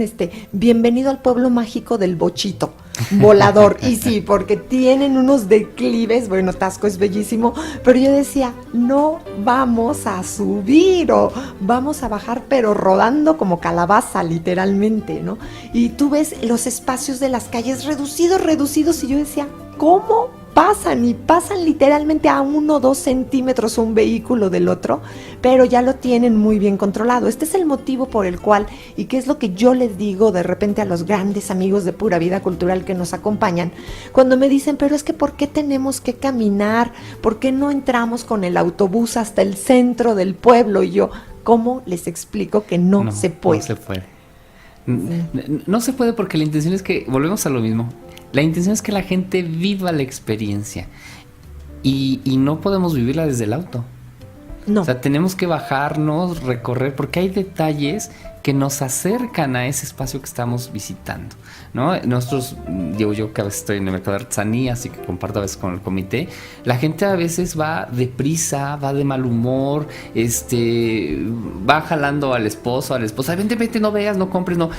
bienvenido al pueblo mágico del bochito volador. Y sí, porque tienen unos declives, bueno, Taxco es bellísimo, pero yo decía, no vamos a subir o vamos a bajar, pero rodando como calabaza, literalmente, ¿no? Y tú ves los espacios de las calles reducidos, y yo decía, ¿cómo pasan literalmente a 1 o 2 centímetros un vehículo del otro, pero ya lo tienen muy bien controlado? Este es el motivo por el cual, y que es lo que yo les digo de repente a los grandes amigos de Pura Vida Cultural que nos acompañan, cuando me dicen, pero es que ¿por qué tenemos que caminar? ¿Por qué no entramos con el autobús hasta el centro del pueblo? Y yo, ¿cómo les explico que no se puede? No se puede. No se puede porque la intención es que, volvemos a lo mismo, la intención es que la gente viva la experiencia y no podemos vivirla desde el auto. No. O sea, tenemos que bajarnos, recorrer, porque hay detalles que nos acercan a ese espacio que estamos visitando, ¿no? Nosotros, yo que a veces estoy en el mercado de artesanía, así que comparto a veces con el comité, la gente a veces va deprisa, va de mal humor, va jalando al esposo, a la esposa, vente, no veas, no compres, no.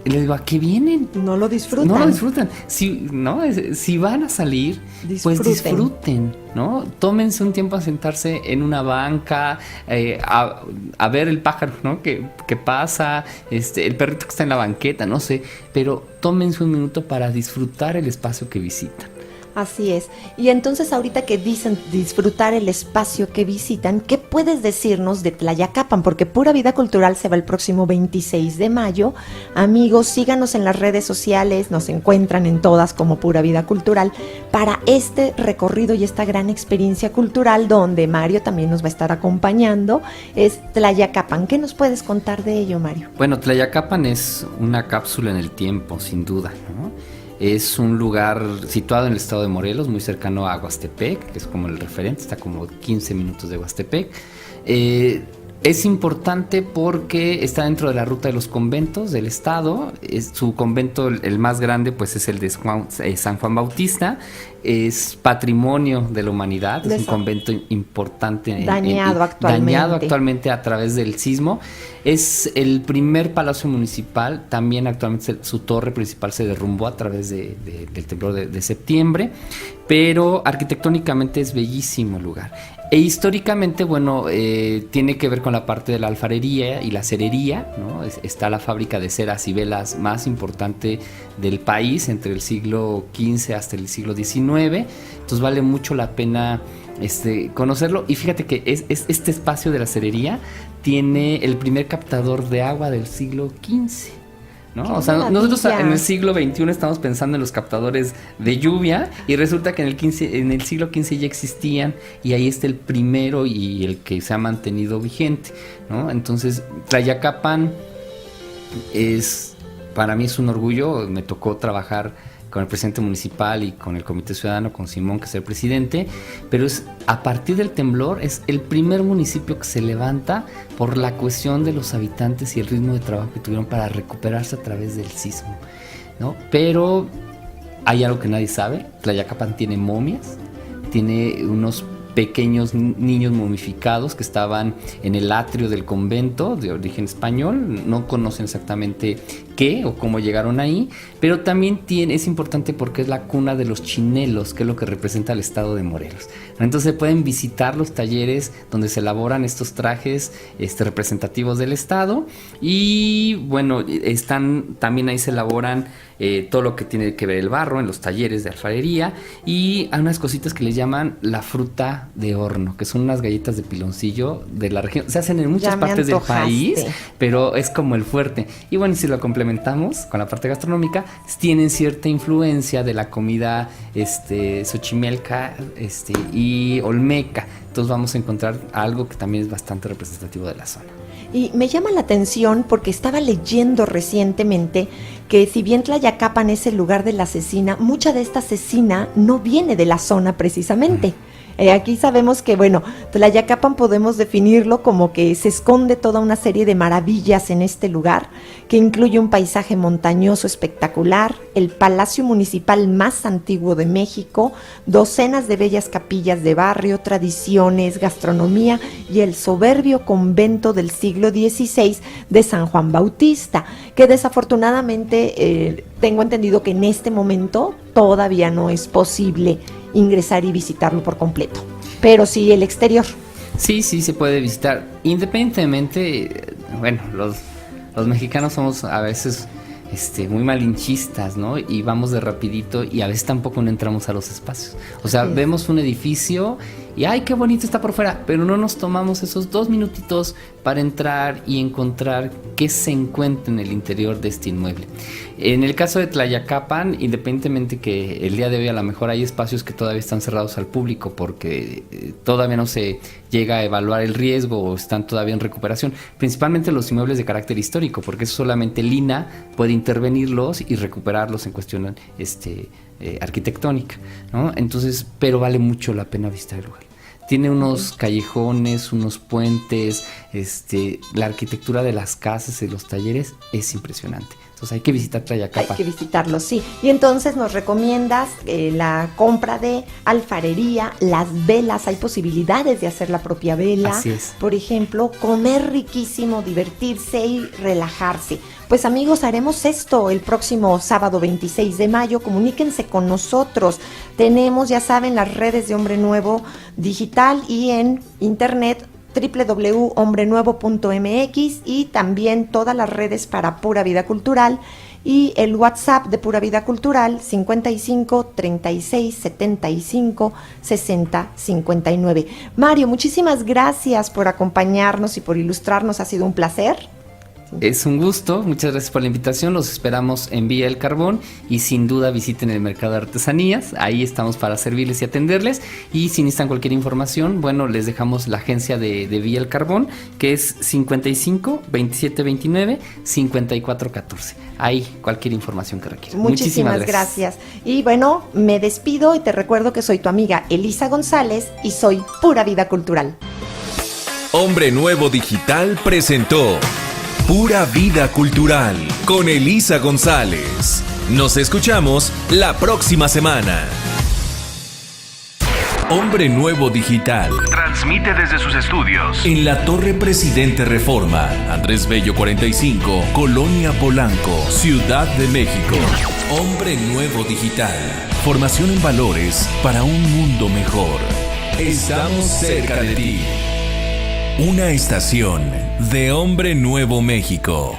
Y les digo, ¿a qué vienen? No lo disfrutan. Si van a salir, pues disfruten, ¿no? Tómense un tiempo a sentarse en una banca, a ver el pájaro, ¿no? que pasa, el perrito que está en la banqueta, no sé, pero tómense un minuto para disfrutar el espacio que visitan. Así es. Y entonces ahorita que dicen disfrutar el espacio que visitan, ¿qué puedes decirnos de Tlayacapan? Porque Pura Vida Cultural se va el próximo 26 de mayo. Amigos, síganos en las redes sociales, nos encuentran en todas como Pura Vida Cultural, para este recorrido y esta gran experiencia cultural donde Mario también nos va a estar acompañando. Es Tlayacapan. ¿Qué nos puedes contar de ello, Mario? Bueno, Tlayacapan es una cápsula en el tiempo, sin duda, ¿no? Es un lugar situado en el estado de Morelos, muy cercano a Huastepec, que es como el referente, está como 15 minutos de Huastepec. Es importante porque está dentro de la ruta de los conventos del estado. Su convento, el más grande, pues es el de San Juan Bautista. Es patrimonio de la humanidad, es un convento importante. Dañado actualmente a través del sismo. Es el primer palacio municipal, también actualmente su torre principal se derrumbó a través del temblor de septiembre, pero arquitectónicamente es bellísimo el lugar. E históricamente, bueno, tiene que ver con la parte de la alfarería y la cerería, ¿no? Está la fábrica de ceras y velas más importante del país entre el siglo XV hasta el siglo XIX, entonces vale mucho la pena conocerlo. Y fíjate que este espacio de la cerería tiene el primer captador de agua del siglo XV. ¿No? O sea, nosotros en el siglo XXI estamos pensando en los captadores de lluvia y resulta que en el siglo XV ya existían y ahí está el primero y el que se ha mantenido vigente, ¿no? Entonces, Tlayacapan para mí es un orgullo. Me tocó trabajar con el presidente municipal y con el comité ciudadano, con Simón, que es el presidente, pero a partir del temblor es el primer municipio que se levanta por la cohesión de los habitantes y el ritmo de trabajo que tuvieron para recuperarse a través del sismo, ¿no? Pero hay algo que nadie sabe. Tlayacapan tiene momias, tiene unos pequeños niños momificados que estaban en el atrio del convento de origen español. No conocen exactamente qué o cómo llegaron ahí, pero también es importante porque es la cuna de los chinelos, que es lo que representa el estado de Morelos. Entonces pueden visitar los talleres donde se elaboran estos trajes representativos del estado y bueno, también ahí se elaboran todo lo que tiene que ver el barro en los talleres de alfarería y hay unas cositas que les llaman la fruta de horno, que son unas galletas de piloncillo de la región. Se hacen en muchas partes del país, pero es como el fuerte. Y bueno, si lo complementamos con la parte gastronómica, tienen cierta influencia de la comida xochimelca y olmeca. Entonces vamos a encontrar algo que también es bastante representativo de la zona. Y me llama la atención porque estaba leyendo recientemente que si bien Tlayacapan es el lugar de la cecina, mucha de esta cecina no viene de la zona precisamente. Aquí sabemos que, bueno, Tlayacapan podemos definirlo como que se esconde toda una serie de maravillas en este lugar, que incluye un paisaje montañoso espectacular, el palacio municipal más antiguo de México, docenas de bellas capillas de barrio, tradiciones, gastronomía y el soberbio convento del siglo XVI de San Juan Bautista, que desafortunadamente tengo entendido que en este momento todavía no es posible ingresar y visitarlo por completo, pero sí el exterior. Sí, se puede visitar. Independientemente, bueno, los mexicanos somos a veces muy malinchistas, ¿no? Y vamos de rapidito y a veces tampoco no entramos a los espacios. O sea, vemos un edificio y ¡ay, qué bonito está por fuera! Pero no nos tomamos esos 2 minutitos para entrar y encontrar qué se encuentra en el interior de este inmueble. En el caso de Tlayacapan, independientemente que el día de hoy a lo mejor hay espacios que todavía están cerrados al público porque todavía no se llega a evaluar el riesgo o están todavía en recuperación, principalmente los inmuebles de carácter histórico, porque eso solamente el INAH puede intervenirlos y recuperarlos en cuestión arquitectónica, ¿no? Entonces, pero vale mucho la pena visitar el lugar. Tiene unos callejones, unos puentes, la arquitectura de las casas y los talleres es impresionante. Entonces hay que visitar Tlayacapan. Hay que visitarlo, sí. Y entonces nos recomiendas la compra de alfarería, las velas, hay posibilidades de hacer la propia vela. Así es. Por ejemplo, comer riquísimo, divertirse y relajarse. Pues amigos, haremos esto el próximo sábado 26 de mayo. Comuníquense con nosotros. Tenemos, ya saben, las redes de Hombre Nuevo Digital y en internet www.hombrenuevo.mx y también todas las redes para Pura Vida Cultural y el WhatsApp de Pura Vida Cultural 55 36 75 60 59. Mario, muchísimas gracias por acompañarnos y por ilustrarnos, ha sido un placer. Es un gusto, muchas gracias por la invitación, los esperamos en Villa El Carbón y sin duda visiten el Mercado de Artesanías, ahí estamos para servirles y atenderles, y si necesitan cualquier información, bueno, les dejamos la agencia de Villa El Carbón, que es 55 27 29 54 14, ahí cualquier información que requieran. Muchísimas gracias. Y bueno, me despido y te recuerdo que soy tu amiga Elisa González y soy Pura Vida Cultural. Hombre Nuevo Digital presentó Pura Vida Cultural con Elisa González. Nos escuchamos la próxima semana. Hombre Nuevo Digital Transmite desde sus estudios en la Torre Presidente Reforma, Andrés Bello 45, Colonia Polanco, Ciudad de México. Hombre Nuevo Digital. Formación en valores para un mundo mejor. Estamos cerca de ti. Una estación de Hombre Nuevo México.